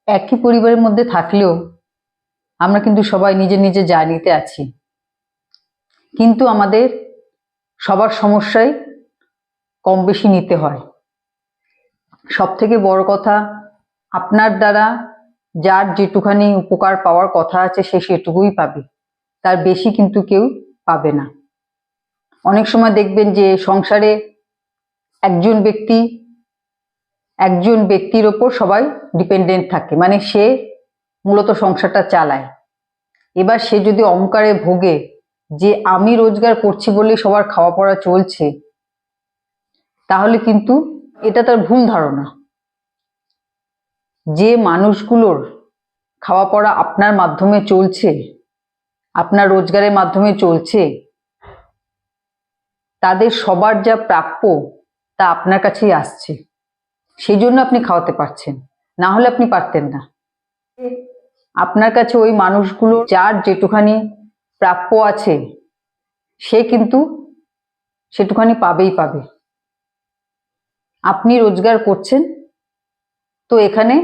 একই পরিবারের মধ্যে থাকলেও আমরা কিন্তু সবাই নিজের নিজের জার্নিতে আছি, কিন্তু আমাদের সবার সমস্যাই কম বেশি নিতে হয়। সব থেকে বড় কথা, আপনার দ্বারা যার যেটুখানি উপকার পাওয়ার কথা আছে সে সেটুকুই পাবে, তার বেশি কিন্তু কেউ পাবে না। অনেক সময় দেখবেন যে সংসারে একজন ব্যক্তির ওপর সবাই ডিপেন্ডেন্ট থাকে, মানে সে মূলত সংসারটা চালায়। এবার সে যদি অহংকারে ভোগে যে আমি রোজগার করছি বলে সবার খাওয়া পড়া চলছে, তাহলে কিন্তু এটা তার ভুল ধারণা। যে মানুষগুলোর খাওয়া পড়া আপনার মাধ্যমে চলছে, আপনার রোজগারের মাধ্যমে চলছে, তাদের সবার যা প্রাপ্য তা আপনার কাছেই আসছে, সেই জন্য আপনি খাওয়াতে পারছেন, না হলে আপনি পারতেন না। আপনার কাছে ওই মানুষগুলো যার যেটুখানি প্রাপ্য আছে সে কিন্তু সেটুখানি পাবেই পাবে। আপনি রোজগার করছেন তো এখানে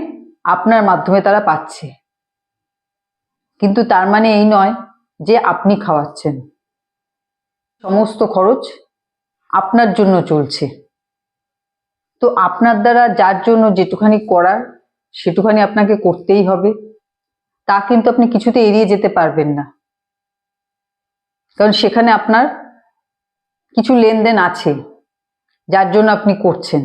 আপনার মাধ্যমে তারা পাচ্ছে, কিন্তু তার মানে এই নয় যে আপনি খাওয়াচ্ছেন। সমস্ত খরচ আপনার জন্য চলছে, তো আপনার দ্বারা যার জন্য যেটুখানি করার সেটুখানি আপনাকে করতেই হবে। তা কিন্তু আপনি কিছুতে এড়িয়ে যেতে পারবেন না, কারণ সেখানে আপনার কিছু লেনদেন আছে যার জন্য আপনি করছেন।